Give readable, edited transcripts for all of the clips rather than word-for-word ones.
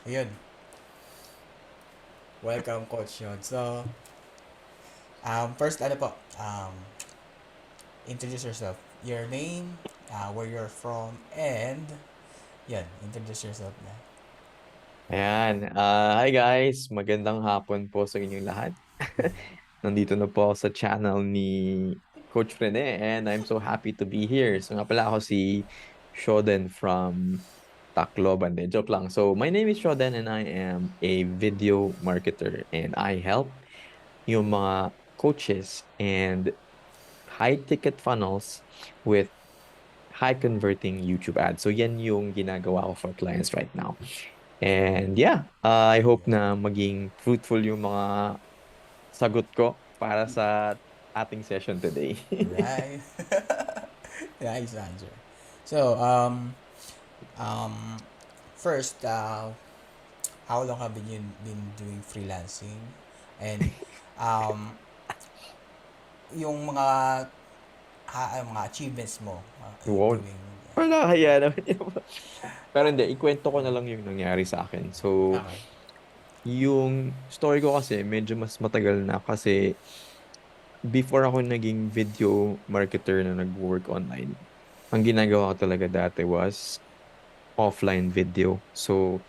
Ayun, welcome Coach Yod. So, first ano po, introduce yourself. Your name, where you're from, and yan, introduce yourself na. Ayan. Hi guys, magandang hapon po sa inyong lahat. Nandito na po ako sa channel ni Coach Rene and I'm so happy to be here. So nga pala ako si Shoden from Tacloban. Joke lang. So my name is Shoden and I am a video marketer and I help yung mga coaches and high ticket funnels with high converting YouTube ads. So yan yung ginagawa ko for clients right now. And yeah, I hope Ayun. na maging fruitful yung mga sagot ko para sa ating session today. Right. Nice answer. So, um, first, how long have you been doing freelancing? And, um, yung mga achievements mo in Wow. doing, Wala, kaya naman yun. Pero hindi, ikwento ko na lang yung nangyari sa akin. So, okay. yung story ko kasi medyo mas matagal na kasi before ako naging video marketer na nag-work online, ang ginagawa ko talaga dati was offline video. So,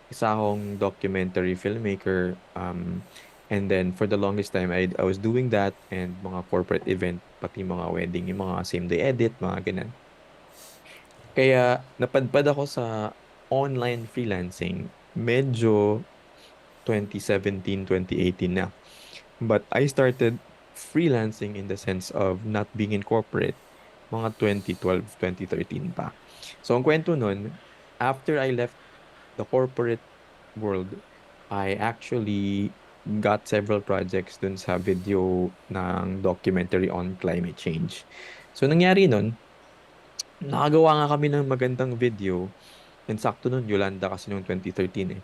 isa akong documentary filmmaker. And then for the longest time, I was doing that and mga corporate event, pati mga wedding, yung mga same day edit, mga ganun. Kaya napadpad ako sa online freelancing medyo 2017, 2018 na. But I started freelancing in the sense of not being in corporate mga 2012, 2013 pa. So ang kwento nun, after I left the corporate world, I actually got several projects dun sa video ng documentary on climate change. So nangyari nun, nakagawa nga kami ng magandang video. And sakto nun, Yolanda kasi noong 2013 eh.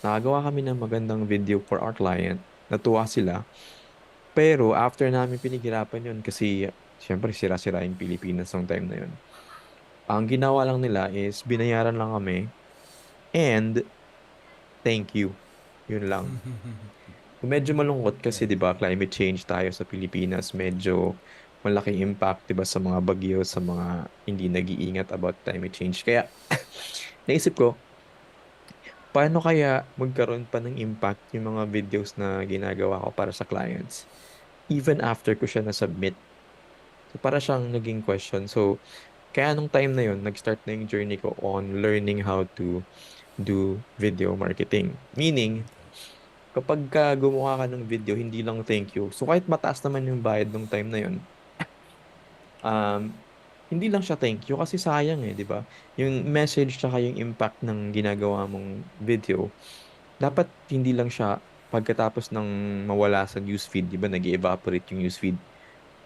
Nakagawa kami ng magandang video for our client. Natuwa sila. Pero after namin pinaghirapan yun kasi syempre sira-sira yung Pilipinas nung time na yun. Ang ginawa lang nila is binayaran lang kami and thank you. Yun lang. Medyo malungkot kasi 'di ba Okay. climate change tayo sa Pilipinas, medyo malaking impact 'di ba sa mga bagyo, sa mga hindi nag-iingat about climate change. Kaya naisip ko, paano kaya magkaroon pa ng impact yung mga videos na ginagawa ko para sa clients even after ko siya na-submit. So para siyang naging question. So kaya nung time na yun, nag-start na yung journey ko on learning how to do video marketing. Meaning, kapag ka gumawa ka ng video, hindi lang thank you. So kahit mataas naman yung bayad nung time na yun, um, hindi lang siya thank you kasi sayang di ba? Yung message tsaka yung impact ng ginagawa mong video, dapat hindi lang siya pagkatapos ng mawala sa newsfeed, di ba? Nag-evaporate yung newsfeed.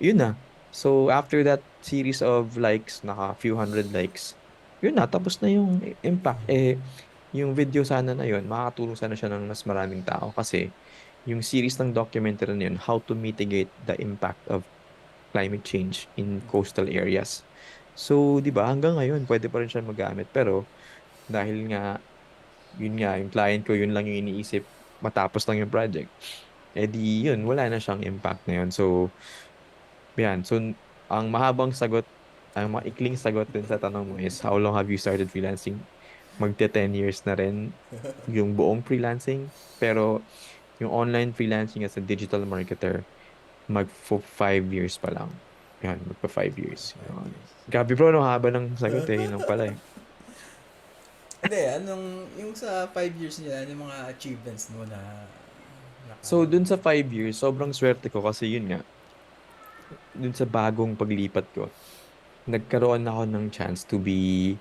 Yun na. So after that series of likes, naka few hundred likes, yun na, tapos na yung impact. Yung video sana na yun, makakatulong sana siya ng mas maraming tao kasi yung series ng documentary na yun, how to mitigate the impact of climate change in coastal areas. So, di ba, hanggang ngayon, pwede pa rin siya magamit. Pero, dahil nga, yung client ko, yun lang yung iniisip, matapos lang yung project. Eh di, yun, wala na siyang impact na yun. So, yan. So, ang mahabang sagot, ang maikling sagot din sa tanong mo is, how long have you started freelancing? Magte 10 years na rin yung buong freelancing. Pero, yung online freelancing as a digital marketer, mag 5 years pa lang. Yan, magpa 5 years. 5 years. Gabi bro, no haba ng sagot eh. Yun lang pala eh. Hindi, yung sa 5 years niya, ano yung mga achievements mo na naka, So, dun sa 5 years, sobrang swerte ko kasi yun nga, dun sa bagong paglipat ko, nagkaroon ako ng chance to be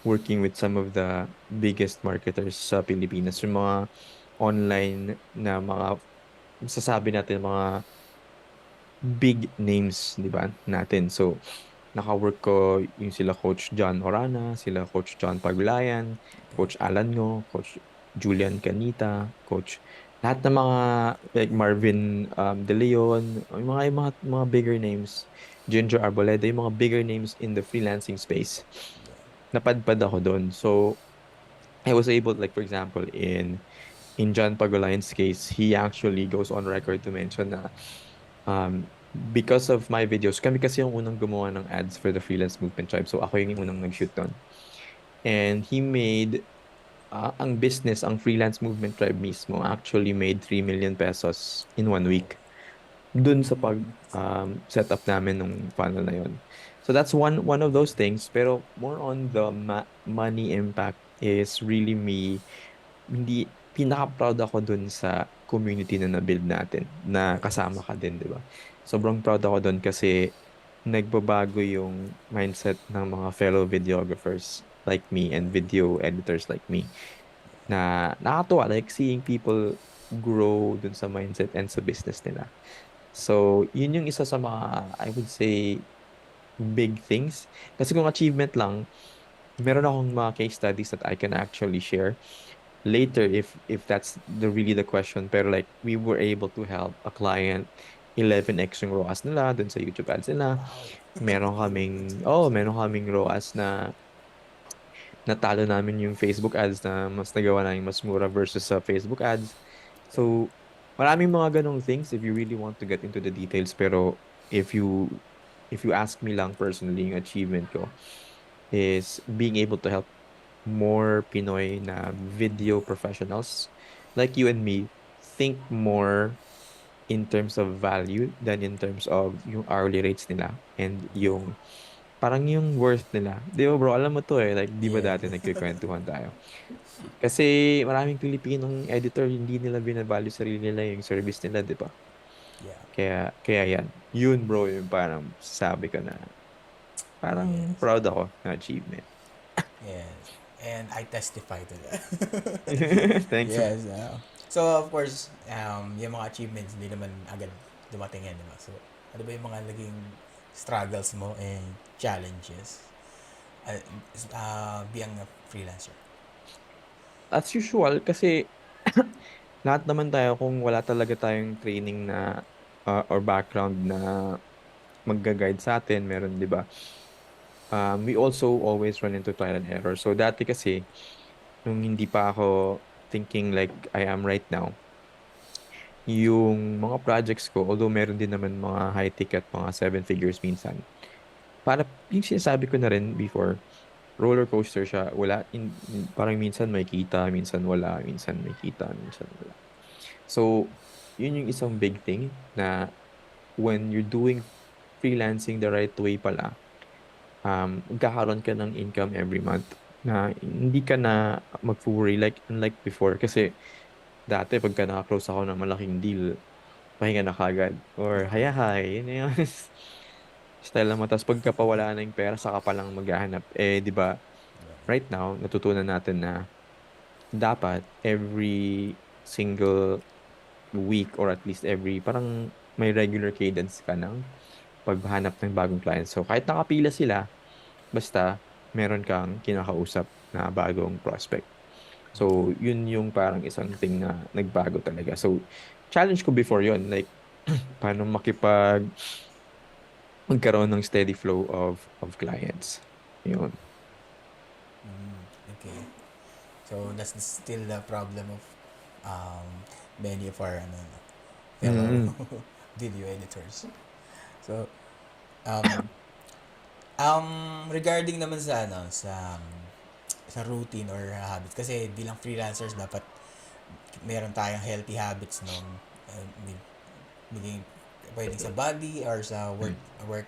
working with some of the biggest marketers sa Pilipinas. Yung mga online na mga, sasabi natin mga big names, di ba, natin. So, naka-work ko yung sila Coach John Orana, sila Coach John Pagulayan, Coach Alan Ngo, Coach Julian Canita, Coach lahat ng mga like Marvin De Leon, yung mga bigger names, Ginger Arboleda, yung mga bigger names in the freelancing space. Napadpad ako doon. So, I was able, like for example, in John Pagulayan's case, he actually goes on record to mention na um, because of my videos, kami kasi yung unang gumawa ng ads for the Freelance Movement Tribe. So ako yung unang nag-shoot doon. And he made, ang business, ang Freelance Movement Tribe mismo, actually made 3 million pesos in one Wow. week dun sa pag Mm. setup namin ng funnel na yon. So that's one of those things. Pero more on the money impact is really me, hindi, pinaka-proud ako dun sa community na na-build natin, na kasama Yes. ka din, di ba? Sobrang proud ako dun kasi nagbabago yung mindset ng mga fellow videographers like me and video editors like me, na nakakatuwa, like seeing people grow dun sa mindset and sa business nila. So, yun yung isa sa mga, I would say, big things. Kasi kung achievement lang, meron akong mga case studies that I can actually share later if that's really the question. Pero like, we were able to help a client 11x yung ROAS nila dun sa YouTube ads nila. Wow. Meron kaming ROAS na natalo namin yung Facebook ads na mas nagawa na yung mas mura versus sa Facebook ads. So, maraming mga ganong things if you really want to get into the details. Pero if you if you ask me lang personally, yung achievement ko is being able to help more Pinoy na video professionals like you and me think more in terms of value than in terms of yung hourly rates nila and Yeah. yung parang yung worth nila. Di ba bro, alam mo to eh, like di ba Yes. dati nagkikwentuhan tayo? Kasi maraming Pilipinong editor hindi nila binavalue sarili nila yung service nila, di ba? Yeah. Kaya yan. Yun bro, yung parang sabi ko na parang Yes. proud ako na achievement. Yes. And I testify to that. Thanks. Yes. So, of course, yung mga achievements, hindi naman agad dumating yan, diba? So, ano ba yung mga naging struggles mo and challenges uh, being a freelancer? As usual, kasi lahat naman tayo kung wala talaga tayong training na or background na magga-guide sa atin, meron, di ba? We also always run into trial and error. So dati kasi, nung hindi pa ako thinking like I am right now, yung mga projects ko, although meron din naman mga high ticket, mga seven figures minsan, para yung sinasabi ko na rin before, roller coaster siya. Parang minsan may kita, minsan wala, minsan may kita, minsan wala. So, yun yung isang big thing na when you're doing freelancing the right way pala, magkakaroon ka ng income every month na hindi ka na mag-worry like unlike before. Kasi dati pagka naka-close ako ng malaking deal, pahinga na kagad. Or hayahay, yun na yun. Style naman. Tapos pagka pawala na yung pera, saka pa lang maghahanap. Eh, di ba, right now, natutunan natin na dapat every single week or at least parang may regular cadence ka ng paghanap ng bagong client. So, kahit nakapila sila, basta meron kang kinakausap na bagong prospect. So, yun yung parang isang thing na nagbago talaga. So, challenge ko before yun, like, paano magkaroon ng steady flow of clients. Yun. Okay. So, that's still the problem of many of our fellow Mm. video editors. So, um, regarding naman sa sa routine or habits, kasi bilang freelancers dapat meron tayong healthy habits nung maging pwedeng sa body or sa work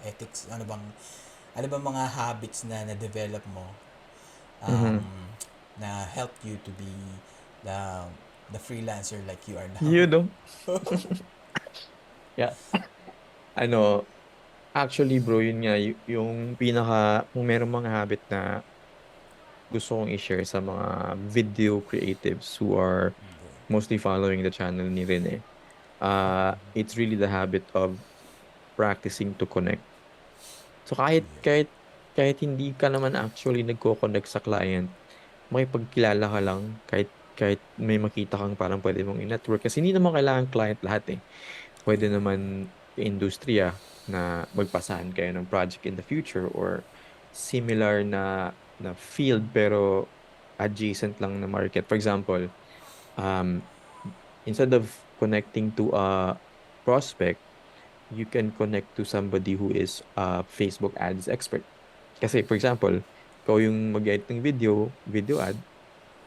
ethics. Ano bang mga habits na na-develop mo um, Mhm. na helped you to be the the freelancer like you are now? You know? Yeah. Ano, actually bro, yun nga, yung kung merong mga habit na gusto kong i-share sa mga video creatives who are mostly following the channel ni Rene. It's really the habit of practicing to connect. So kahit hindi ka naman actually nagko-connect sa client, makipagkilala ka lang kahit may makita kang parang pwede mong i-network kasi hindi naman kailangan client lahat eh. Pwede naman industriya na magpasahan kayo ng project in the future or similar na na field pero adjacent lang na market. For example, um, instead of connecting to a prospect, you can connect to somebody who is a Facebook ads expert. Kasi for example, ikaw yung mag-edit ng video ad,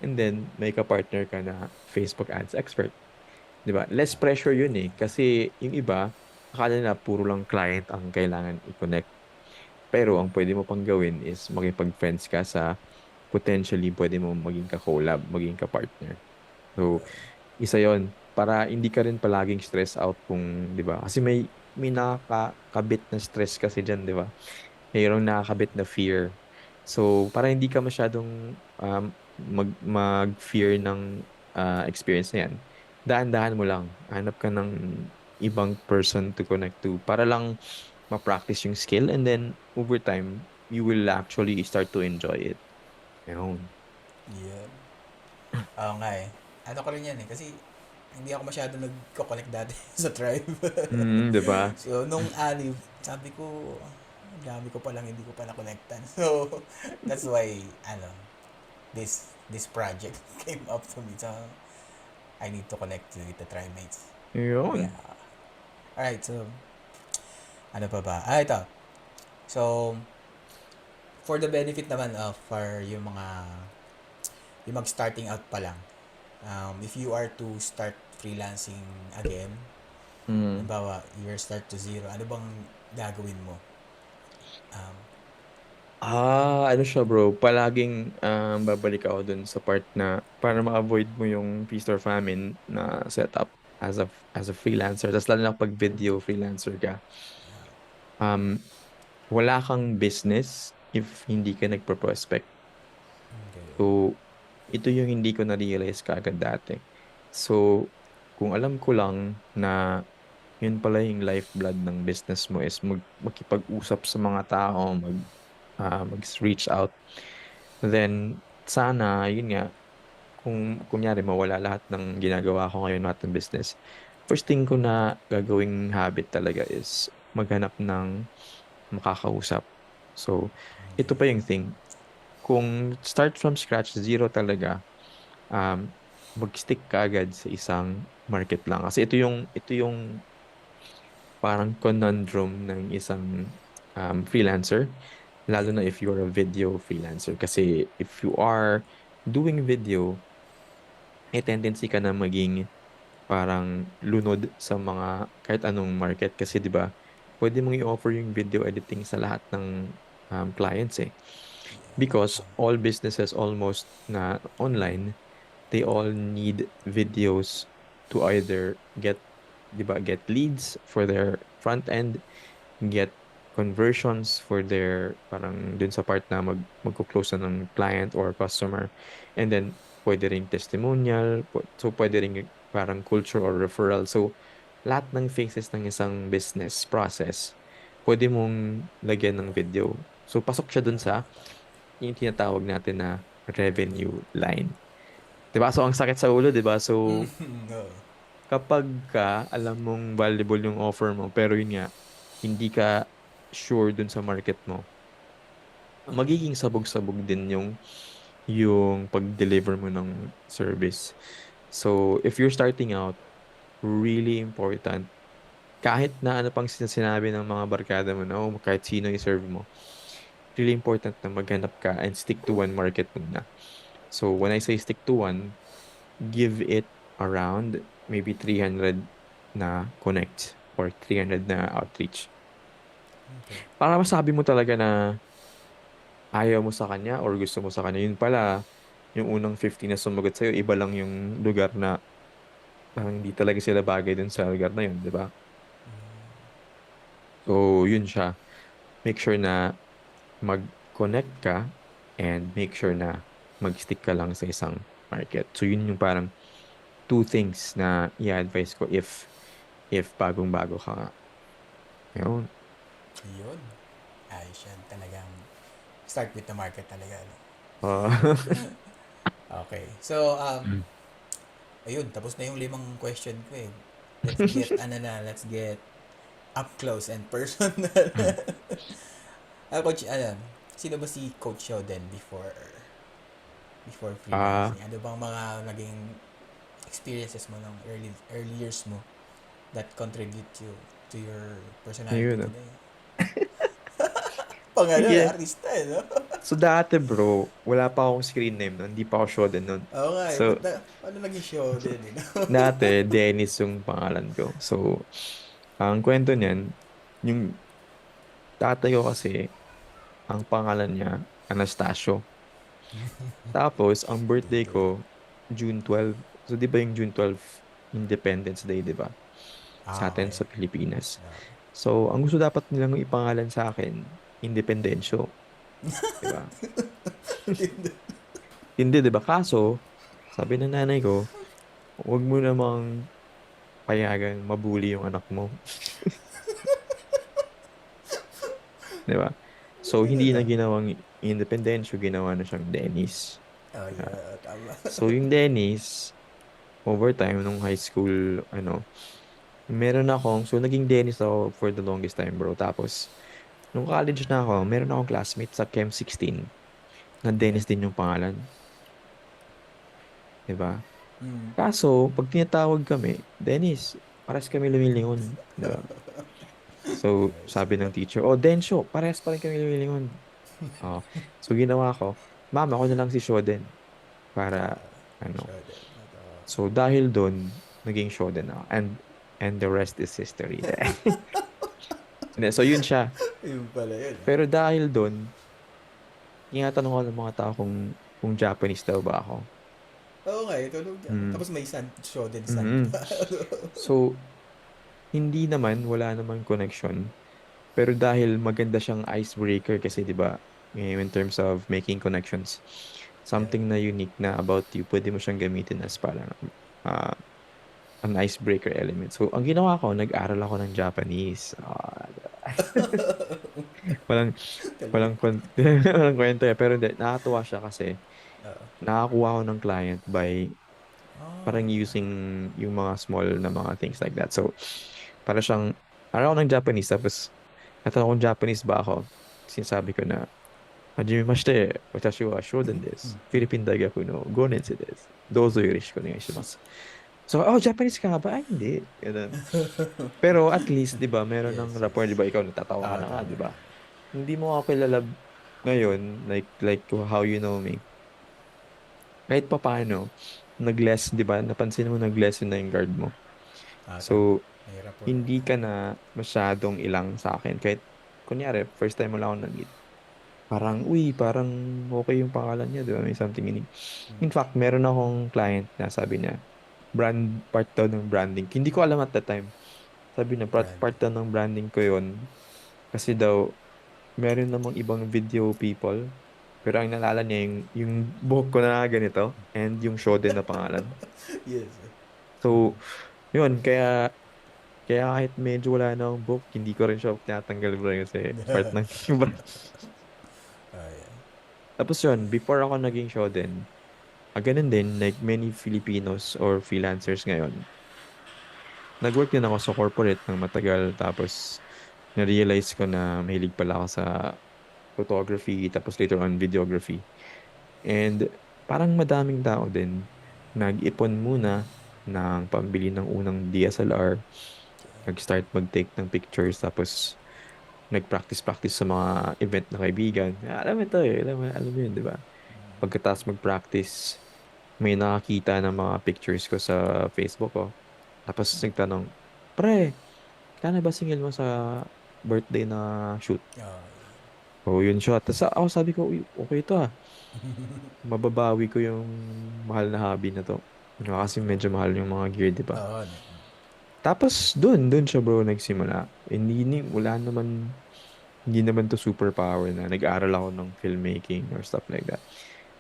and then may ka-partner ka na Facebook ads expert. 'Di ba? Less pressure yun eh. Kasi yung iba, akala nila puro lang client ang kailangan i-connect. Pero ang pwede mo pang gawin is makipag-friends ka sa potentially pwede mo maging ka-collab, maging ka-partner. So, isa yon para hindi ka rin palaging stress out kung, 'di ba? Kasi may nakakabit na stress kasi diyan, 'di ba? Mayroong nakakabit na fear. So, para hindi ka masyadong mag-fear ng experience na yan, dahan-dahan mo lang. Hanap ka ng ibang person to connect to para lang ma-practice yung skill, and then over time, you will actually start to enjoy it. Ayun. Yun. Oo nga eh. Ano ko rin yan eh. Kasi hindi ako masyado nagko-connect dati sa tribe. Mm, 'di ba? So, nung anib, sabi ko, ang dami ko palang hindi ko pa na-connectan. So, that's why, this project came up to me. So, I need to connect with the tribe mates. Yeah. Ayun. Alright, so, ano pa ba? Ito. So, for the benefit naman of for yung mag-starting out pa lang, if you are to start freelancing again, Mm. halimbawa, you start to zero, ano bang gagawin mo? Um, Ano siya bro, palaging babalik ako dun sa part na para ma-avoid mo yung feast or famine na setup as a freelancer. Tapos lalo na pag video freelancer ka. Um, Wala kang business if hindi ka nagpo-prospect. okay. So, ito yung hindi ko na-realize kaagad dati. So, kung alam ko lang na yun pala yung lifeblood ng business mo is makipag-usap sa mga tao, mag-reach out, then sana, yun nga, kung kunyari mawala lahat ng ginagawa ko ngayon, lahat ng business, first thing ko na gagawing habit talaga is maghanap ng makakausap. So, ito pa Okay. yung thing. Kung start from scratch, zero talaga, um, mag-stick ka agad sa isang market lang. Kasi ito yung parang conundrum ng isang freelancer, lalo na Yeah. if you're a video freelancer. Kasi if you are doing video, may tendency ka na maging parang lunod sa mga kahit anong market. Kasi 'di ba, pwede mong i-offer yung video editing sa lahat ng clients eh. Yeah. Because all businesses almost na online, they all need videos to either get, 'di ba, get leads for their front end, get conversions for their parang dun sa part na magko-close na ng client or customer, and then pwede ring testimonial, so pwede ring parang culture or referral. So lahat ng phases ng isang business process pwede mong lagyan ng video. So pasok siya dun sa yung tinatawag natin na revenue line. 'Di ba? So ang sakit sa ulo, 'di ba? So No. kapag alam mong valuable yung offer mo, pero yun nga, hindi ka sure dun sa market mo, magiging sabog-sabog din yung pag-deliver mo ng service. So, if you're starting out, really important, kahit na ano pang sinabi ng mga barkada mo na, oh, kahit sino i-serve mo, really important na maghanap ka and stick to one market muna. So, when I say stick to one, give it around maybe 300 na connect or 300 na outreach. Okay. Para masabi mo talaga na ayaw mo sa kanya or gusto mo sa kanya. Yun pala, yung unang 50 na sumagot sa'yo, iba lang yung lugar na parang hindi talaga sila bagay dun sa lugar na yun, di ba? So, yun siya. Make sure na mag-connect ka and make sure na mag-stick ka lang sa isang market. So, yun yung parang two things na i-advise ko if bagong-bago ka nga. Ayun. Yun. Ayos yan. Talagang start with the market talaga. No? Ah, Okay. So, ayun. Tapos na yung 5 question ko eh. Let's get up close and personal. Coach, sino ba si Coach Shoden before Ah, freelancing? Ano bang mga naging experiences mo ng early years mo that contribute to your personality ayun. today? Pang ano, Sige. artista eh, no? So dati bro, wala pa akong screen name nun. Hindi pa ako Shoden nun. Oo nga eh, So, ano naging Shoden eh, no? dati, Dennis yung pangalan ko. So, ang kwento niyan, yung tatay ko kasi, ang pangalan niya, Anastasio. Tapos, ang birthday Okay. ko, June 12. So, di ba yung June 12, Independence Day, di ba? Sa Ah, atin okay. sa Pilipinas. No. So, ang gusto dapat nilang ipangalan sa akin, Independencio. Di ba? Hindi, di ba? Kaso, sabi ng nanay ko, huwag mo namang payagan mabuli yung anak mo. Di ba? So, Ganun hindi na lang. ginawang Independencio, ginawa na siyang Dennis. Oh Ah, yeah, tama. so, yung Dennis, over time, nung high school, so, naging Dennis ako for the longest time, bro. Tapos, nung college na ako, meron akong classmate sa Chem 16 na Okay. Dennis din yung pangalan. Di ba? Mm. Kaso, pag tinatawag kami, Dennis, pares kami lumilingon. Di ba? So, Nice. sabi ng teacher, oh, Densyo, parehas pa rin kami lumilingon. Oh. So, ginawa ko, ma'am, ako na lang si Shoden para, ano. Shoden. So, dahil doon, naging Shoden ako. And the rest is history. Hindi, so, yun siya. Yun pala yun. Pero dahil doon, tinatanong ko ng mga tao kung Japanese daw ba ako. Oo nga, tulog niya. Mm. Tapos may Shoden San Mhm. pa. So, hindi naman, wala namang connection. Pero dahil maganda siyang icebreaker kasi 'di ba, in terms of making connections, Yeah. something na unique na about you, pwede mo siyang gamitin as parang uh, an icebreaker element. So, ang ginawa ko, nag-aral ako ng Japanese. Walang, Galing. walang kwento eh. Pero hindi, nakakatuwa siya kasi Oo. nakakuha ko ng client by Ah, parang using yung mga small na mga things like that. So, para siyang, aral ako ng Japanese, tapos natanong kung Japanese ba ako. Sinasabi ko na, Hajimemashite, watashi wa shoden desu. Philippine Daigaku no 5年生です。どうぞよろしくお願いします. So, oh, Japanese ka nga ba? Ay, hindi. Ganun. Pero at least, di ba, meron yes, ng rapport, yes. di ba, ikaw natatawa ka na nga, Tama. di ba? Hindi mo ako kilala ngayon, like how you know me. Kahit pa paano, nag-less, di ba? Napansin mo nag-lesson na yung guard mo. Tama. So, Mahirap po yun. hindi ka na masyadong ilang sa akin. Kahit, kunyari, first time mo lang ako nag-meet. Parang, uy, parang okay yung pangalan niya, di ba? May something in fact, meron akong client na sabi niya, part daw ng branding. Hindi ko alam at that time. Sabi niya, part Branding. daw ng branding ko yon. Kasi daw, meron namang ibang video people. Pero ang nalala niya yung buhok ko na ganito and yung show din na pangalan. Yes. So, yun, kaya kahit medyo wala na akong buhok, hindi ko rin siya tinatanggal bro kasi part ng Ah, yeah. Tapos yun, before ako naging Shoden, ganun din, like many Filipinos or freelancers ngayon, nag-work din ako sa corporate ng matagal, tapos na-realize ko na mahilig pala ako sa photography, tapos later on videography. And parang madaming tao din, nag-ipon muna ng pambili ng unang DSLR, nag-start mag-take ng pictures, tapos nag-practice-practice sa mga event na kaibigan. Alam mo ito eh, alam mo yun, di ba? Pagkatapos mag-practice, may nakakita ng mga pictures ko sa Facebook ko. Tapos nagtanong, pre, kailan ba singil mo sa birthday na shoot? Ah, Oh, yun siya. Tapos ako sabi ko, "Uy, okay ito ah. Mababawi ko yung mahal na hobby na to. Kasi medyo mahal yung mga gear, di ba? oo. Tapos dun siya bro nagsimula. Hindi naman to superpower na nag-aral ako ng filmmaking or stuff like that.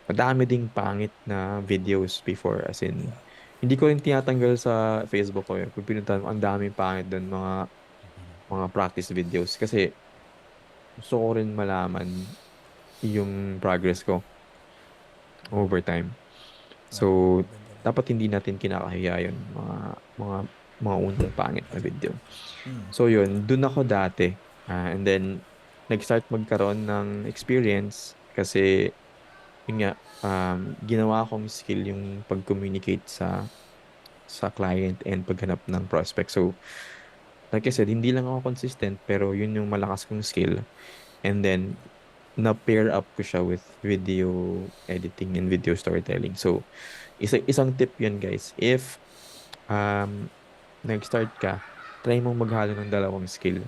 Madami ding pangit na videos before, as in, hindi ko rin tinatanggal sa Facebook ko yun. Kung pinuntahan mo, ang daming pangit doon, mga practice videos. Kasi gusto ko rin malaman yung progress ko over time. So, Oo, maganda rin. dapat hindi natin kinakahiya yun, mga, mga unang pangit na video. Mm. So, yun, dun ako dati. And then, nag-start magkaroon ng experience kasi yun nga, ginawa kong skill yung pag-communicate sa client and paghanap ng prospect. So, like I said, hindi lang ako consistent pero yun yung malakas kong skill. And then, na-pair up ko siya with video editing and video storytelling. So, isang tip yun guys. If um, nag-start ka, try mong maghalo ng dalawang skill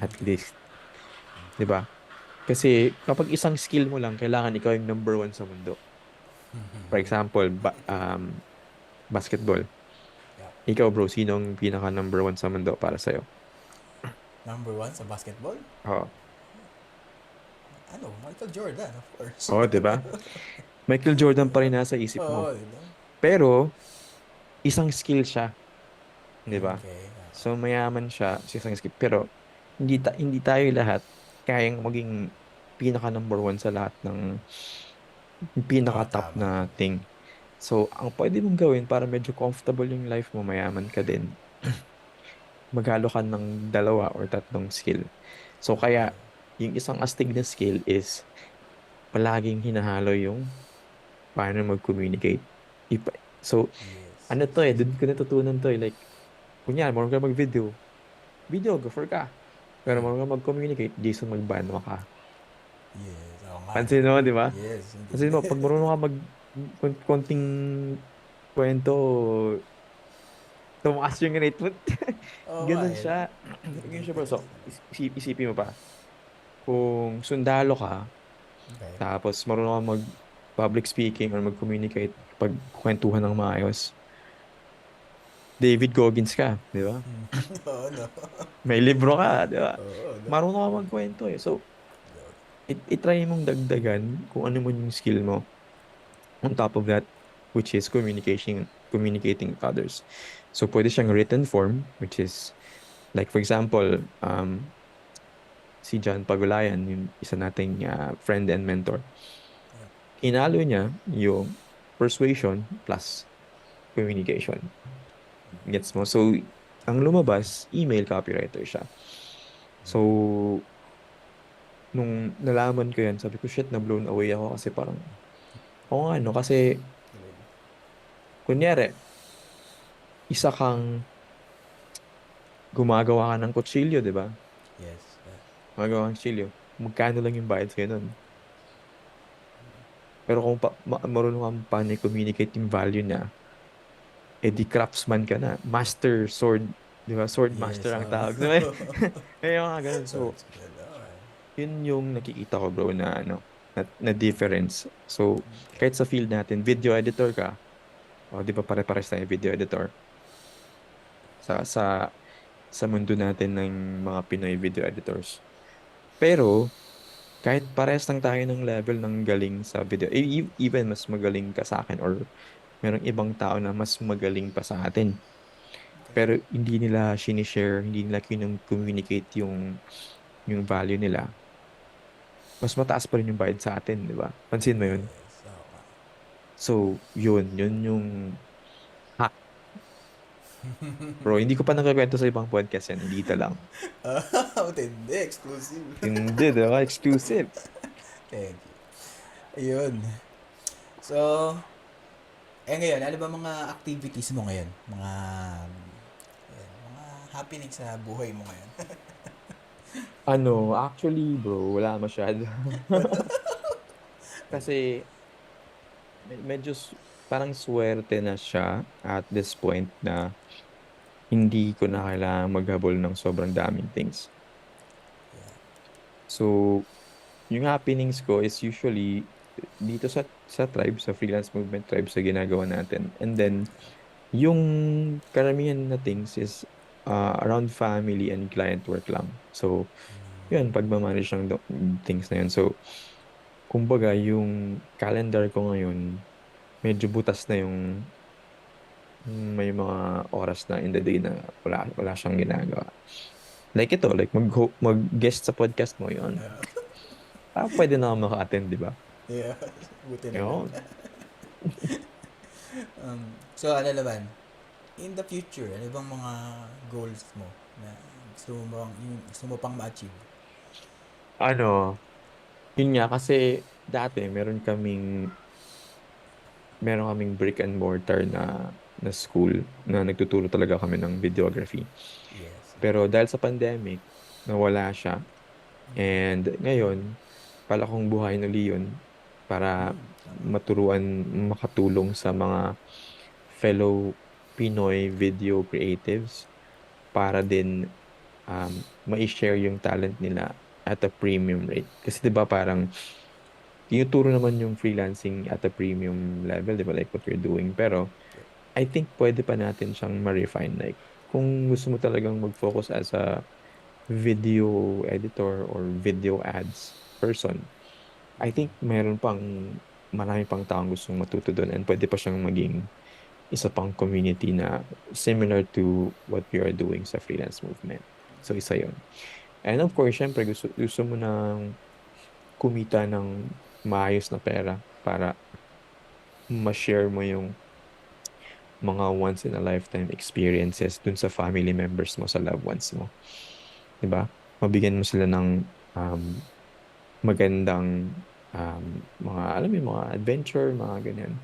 at Okay. least. 'Di ba? Kasi kapag isang skill mo lang, kailangan ikaw yung number one sa mundo. For example, basketball. Yeah. Ikaw bro, sino ang pinaka number one sa mundo para sa'yo? Number one sa basketball? Oo. Ano? Michael Jordan, of course. Oo, 'di ba? Michael Jordan pa rin nasa isip mo. Oo, diba? Pero, isang skill siya, 'di ba? Okay. So, mayaman siya sa isang skill. Pero, hindi tayo lahat kayang maging pinaka number one sa lahat ng Oo, pinaka top tama. na thing. So, ang pwede mong gawin para medyo comfortable yung life mo, mayaman ka din, maghalo ka ng dalawa or tatlong skill. So, kaya, yung isang astig na skill is palaging hinahalo yung paano mag-communicate. So, Yes. ano to eh, dun ko natutunan to eh. Like, kunya, marunong ka mag-video. Videographer ka. Pero marunong ka mag-communicate, Jason Magbanwa ka. Yes. Oo nga. Pansin mo, di ba? Yes. Pansin mo, pag marunong ka konting kwento, tumakas yung rate mo. Oo nga Ganun eh. siya. Ganun siya bro. Ridiculous So, talaga. isipin mo pa, kung sundalo ka, Okay. tapos marunong ka mag-public speaking or mag-communicate, pag kwentuhan ng maayos, David Goggins ka, di ba? Oo, no? May libro ka, di ba? Oo, no? Marunong ka magkwento eh. So, itry mong dagdagan kung ano mo yung skill mo. On top of that, which is communicating with others. So, pwede siyang written form, which is, like for example, si John Pagulayan, yung isa nating friend and mentor. Hinalo niya yung persuasion plus communication. Gets mo? So, ang lumabas, email copywriter siya. So, nung nalaman ko yan, sabi ko, shit, na blown away ako kasi parang, oo nga, no? Kasi, kunyari, isa kang gumagawa ka ng kutsilyo, di ba? Yes. Gumagawa kang kutsilyo. Magkano lang yung bayad sa'yo nun? Pero kung marunong kang paano i-communicate yung value niya, eh di craftsman ka na. Master sword, di ba? Sword Yes. master ang tawag. Di ba? Kaya mga ganun. Sorry. So, yun yung nakikita ko bro na ano, na difference. So, kahit sa field natin, video editor ka, o di ba pare-pares tayo video editor sa sa sa mundo natin ng mga Pinoy video editors. Pero, kahit pares lang tayo ng level ng galing sa video, even mas magaling ka sa akin or merong ibang tao na mas magaling pa sa atin. Pero hindi nila sinishare, hindi nila communicate yung value nila. Mas mataas pa rin yung bayad sa atin, di ba? Pansin mo yun? Yes. Oo nga. So, yun yung hack. Bro, hindi ko pa nakakwento sa ibang podcast yan. Dito lang. Matindi. Exclusive. Hindi, di ba? Exclusive. Thank you. Ayun. So, ngayon, ano ba mga activities mo ngayon? Mga happening sa buhay mo ngayon? Ano, actually, bro, wala masyado. Kasi, medyo parang swerte na siya at this point na hindi ko na kailangan maghabol ng sobrang daming things. So, yung happenings ko is usually dito sa tribe, sa freelance movement tribe sa ginagawa natin. And then, yung karamihan na things is around family and client work lang. So, yun, pagmamanage ng things na yun. So, kumbaga, yung calendar ko ngayon, medyo butas na yung may mga oras na in the day na wala siyang ginagawa. Like ito, like mag-guest sa podcast mo yun. Pwede na ako maka-attend, di ba? Yeah. Buti naman. Yun. So, ano naman? In the future, ano bang mga goals mo na gusto mo pang ma-achieve? Ano, yun nga kasi dati meron kaming brick and mortar na school na nagtuturo talaga kami ng videography. Yes. Pero dahil sa pandemic, nawala siya. And ngayon, pala kong buhayin uli yun para Tama. makatulong sa mga fellow Pinoy video creatives para din ma-share yung talent nila at a premium rate. Kasi 'di ba parang tinuturo naman yung freelancing at a premium level, 'di ba? Like what you're doing. Pero Yep. I think pwede pa natin siyang ma-refine. Like kung gusto mo talagang mag-focus as a video editor or video ads person, I think marami pang taong gustong matuto doon and pwede pa siyang maging isa pang community na similar to what we are doing sa freelance movement. So, isa yun. And of course, syempre, gusto mo nang kumita ng maayos na pera para ma-share mo yung mga once in a lifetime experiences dun sa family members mo, sa loved ones mo. 'Di ba? Mabigyan mo sila ng um, magandang um, alam mo yung mga adventure, mga ganyan.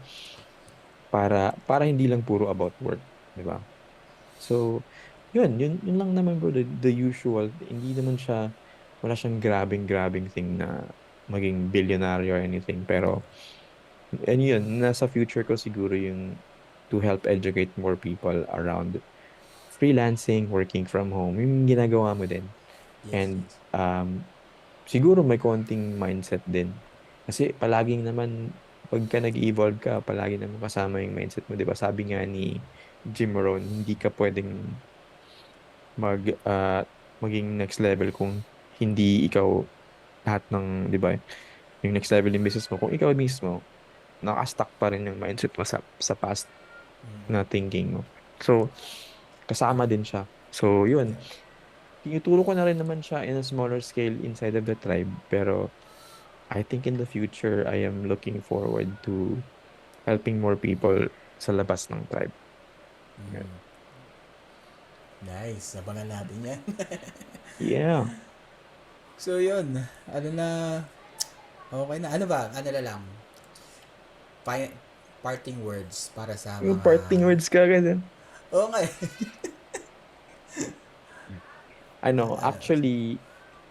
Para hindi lang puro about work, 'di ba? So, yun lang naman bro, the usual. Hindi naman wala siyang grabing thing na maging billionaire or anything. Pero, and yun, nasa future ko siguro yung to help educate more people around freelancing, working from home, yung ginagawa mo din. Yes, And yes. siguro may konting mindset din. Kasi palaging naman, pagka nag-evolve ka, palagi naman kasama yung mindset mo. Di ba? Sabi nga ni Jim Rohn, hindi ka pwedeng mag, ah, maging next level kung hindi ikaw lahat ng, di ba? Yung next level yung business mo, kung ikaw mismo, nakastuck pa rin yung mindset mo sa past na thinking mo. So, kasama din siya. So, yun. Yeah. Tinuturo ko na rin naman siya in a smaller scale inside of the tribe. Pero, I think in the future, I am looking forward to helping more people sa labas ng tribe. Yan. Nice. Abangan natin yan. Yeah. So, yun. Ano na, okay na. Ano ba? Ano na lang. Pa- parting words para sa Yung mga... parting words ka agad. Oo nga eh. Ano? Actually,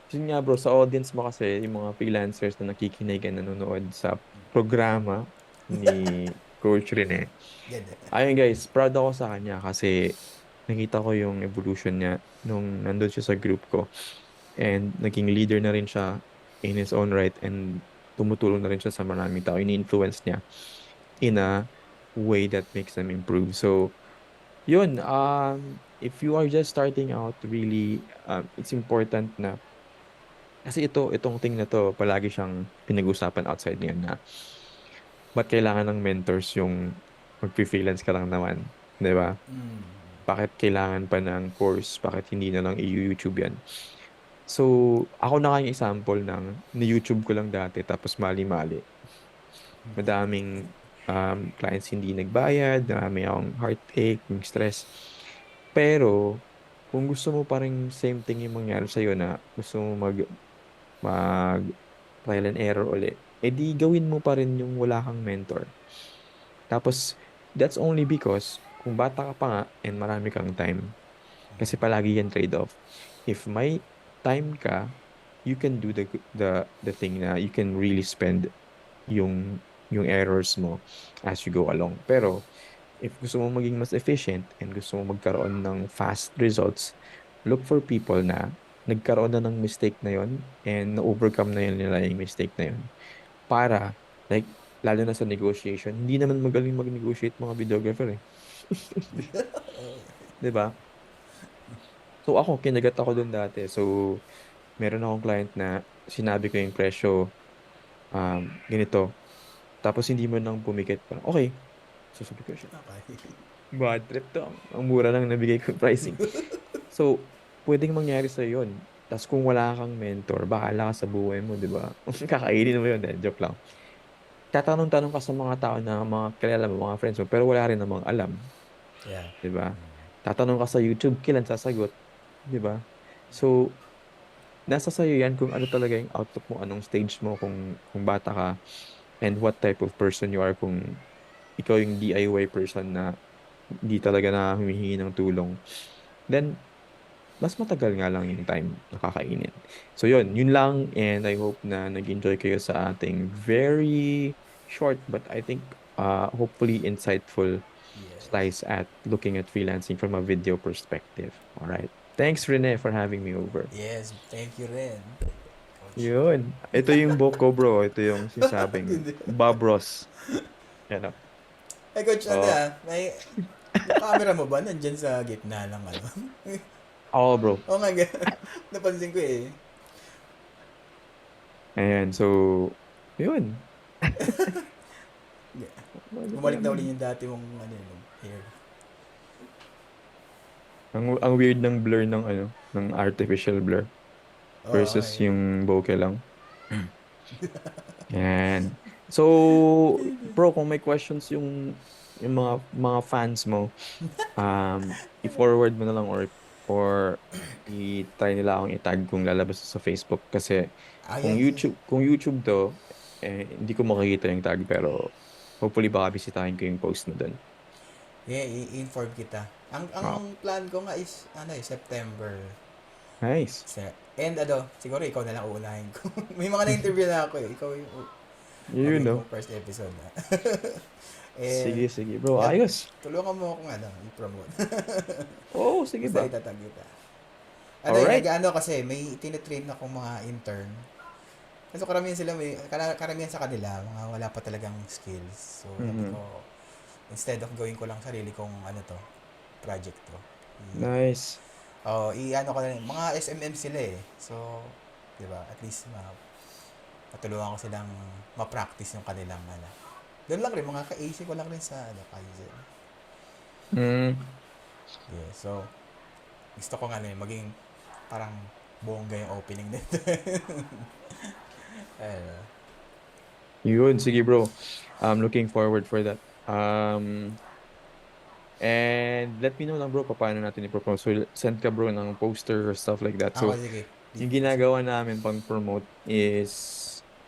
yun nga bro, sa audience mo kasi, yung mga freelancers na nakikinig and nanonood sa programa ni Coach Rene. Ganda. Ayun guys, proud ako sa kanya kasi nakita ko yung evolution niya nung nandun siya sa group ko. And naging leader na rin siya in his own right and tumutulong na rin siya sa maraming tao. Ini-influence niya in a way that makes them improve. So, yun, if you are just starting out, really, it's important na kasi itong thing na to, palagi siyang pinag-usapan outside niya na ba't kailangan ng mentors yung mag-freelance ka lang naman, di ba? Bakit kailangan pa ng course? Bakit hindi na lang i-YouTube yan? So, ako na nga yung example ng ni-YouTube ko lang dati tapos mali-mali. Madaming clients hindi nagbayad, marami akong heartache, yung stress. Pero, kung gusto mo pa rin same thing yung mangyari sa'yo na gusto mo mag trial and error uli, edi gawin mo pa rin yung wala kang mentor. Tapos, that's only because kung bata ka pa nga and marami kang time, kasi palagi yan trade-off. If may time ka, you can do the thing na you can really spend yung errors mo as you go along. Pero if gusto mo maging mas efficient and gusto mo magkaroon ng fast results, look for people na nagkaroon na ng mistake na yon and na-overcome na yun nila yung mistake na yun. Para, like, lalo na sa negotiation, hindi naman magaling mag-negotiate mga videographer eh. 'Di ba? So ako, kinagat ako dun dati. So, meron akong client na sinabi ko yung presyo, ganito. Tapos hindi mo nang pumikit. Parang, okay. So sabi ko siya, Okay. bad trip to. Ang mura lang nabigay ko yung pricing. So, pwedeng mangyari sa yun. Tapos kung wala kang mentor, bahala ka sa buhay mo, di ba? Kakainin mo yun, joke lang. Tatanong-tanong ka sa mga tao na mga kilala mo, mga friends mo, pero wala rin namang alam, Yeah. di ba? Tatanong ka sa YouTube, kailan sasagot, di ba? So, nasa sa'yo yan kung ano talaga yung outlook mo, anong stage mo, kung bata ka, and what type of person you are. Kung ikaw yung DIY person na hindi talaga na humihingi ng tulong, then mas matagal nga lang yung time na kakainin. So yun lang, and I hope na nag-enjoy kayo sa ating very short but I think hopefully insightful Yes. slice at looking at freelancing from a video perspective. All right. Thanks, Rene, for having me over. Yes, thank you rin, Coach. Yun. Ito yung book ko, bro. Ito yung sinasabing Hindi. Bob Ross. Yan o. Hey, Coach, ano Oh. may, yung camera mo ba nandyan sa gitna ng ano? Oo, bro. Oo nga, napansin ko eh. Ayan. So, yun. Ano pa Bumalik na uli naman? yung dati mong ano, yung hair. Ang weird ng blur ng ano, ng artificial blur Oo, versus eh. yung bokeh lang. Yan. So, bro, kung may questions yung mga fans mo, i-forward mo na lang, or i-try nila akong itag kung lalabas sa Facebook, kasi Ah, kung yes, yes. YouTube to, hindi ko makikita yung tag, pero hopefully baka bisitahin ko yung post na dun. Yeah, i-inform kita. Wow. Ang plan ko nga is, ano eh, September. Nice. And ano, siguro ikaw na lang uunahin ko. May mga na-interview na ako eh. Ikaw yung Yun, gagawin no? kong first episode na. And, Sige, sige, bro. yan, Ayos. tulungan mo akong ano, i-promote. Oo, sige Basta ba? itatag kita. Ano eh, Alright. nag-ano kasi, may tinitrain akong mga intern. Kasi karamihan sila may, karamihan sa kanila, mga wala pa talagang skills. So, sabi Mhm. ko, instead of gawin ko lang sarili kong ano to, project to. Nice. I-ano ko na rin, mga SMM sila eh. So, 'di ba? At least patulungan ko silang ma-practice yung kanilang ano. Doon lang rin mga ka-AC ko lang rin sa ano, Kaizen. Mm, Yeah, so gusto ko nga ano, maging parang bongga yung opening nito. Ayun. yun, sige, bro. I'm looking forward for that. And let me know lang, bro, paano natin i-propose. So, send ka, bro, ng poster or stuff like that. Ako So, sige. yung ginagawa namin pang promote is,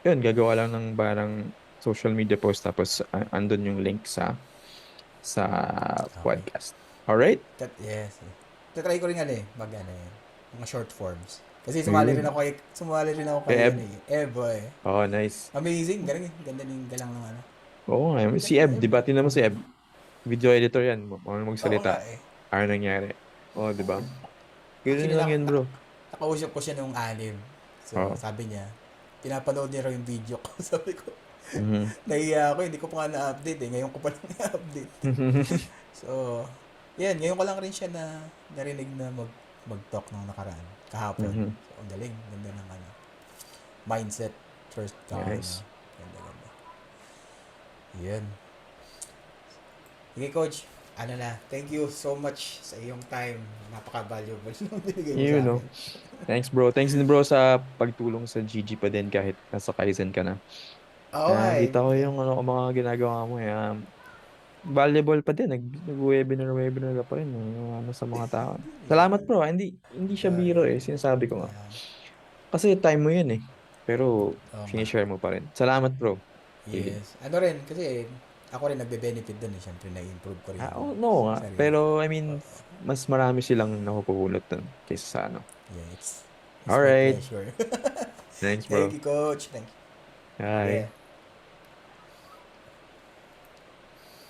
yun, gagawa lang ng parang social media post, tapos andun yung link sa Okay. podcast. Alright? Yes. Tatry ko rin ano eh, mag ano eh, mga short forms. Kasi Ayun. sumali rin ako Kay kay Eb. ano eh, boy. Oh, nice. Amazing, galing, ganda ng galang ng ano. Oo nga. Si Ganda Eb, ng di ba? Tingnan mo si Eb. Video editor yan. Ano Oo nga magsalita. eh. Ano nangyari? Oh, di ba? Ganun Actually, lang yan, bro. nakausap ko siya nung anim. So, Oh. sabi niya, pinapanood niya raw yung video ko. Sabi ko, Mhm. nahiya ako, hindi ko pa nga na-update eh. Ngayon ko pa lang na-update. So, yan, ngayon ko lang rin siya narinig na mag-talk nung nakaraan. Kahapon. Mhm. So, ang galing. Ganda ng ano. Mindset first ka ano. Nice. Ganda, ganda. Yan. Sige, Coach. Ano na, thank you so much sa iyong time. Napaka-valuable nung binigay mo You sa know. akin. Thanks, bro. Thanks din, bro, sa pagtulong sa GG pa din kahit nasa Kaizen ka na. Oo nga eh. Nakita ko yung ano, mga ginagawa mo. Valuable pa din. Nag-webinar ka pa rin. Yung ano sa mga tao. Salamat, bro. Hindi siya biro eh. Sinasabi ko nga. Yeah. Kasi time mo yun eh. Pero, Oo nga. sinishare mo pa rin. Salamat, bro. Really. Yes. Ano rin, kasi ako rin nagbe-benefit dun eh. Siyempre, na-improve ko rin yung Oh, no nga. sarili. Pero, I mean, mas marami silang nakupulot dun kaysa sa ano. Yeah, it's my Alright. pleasure. Thanks, Thank bro. you, Coach. Thank you. Bye. Yeah.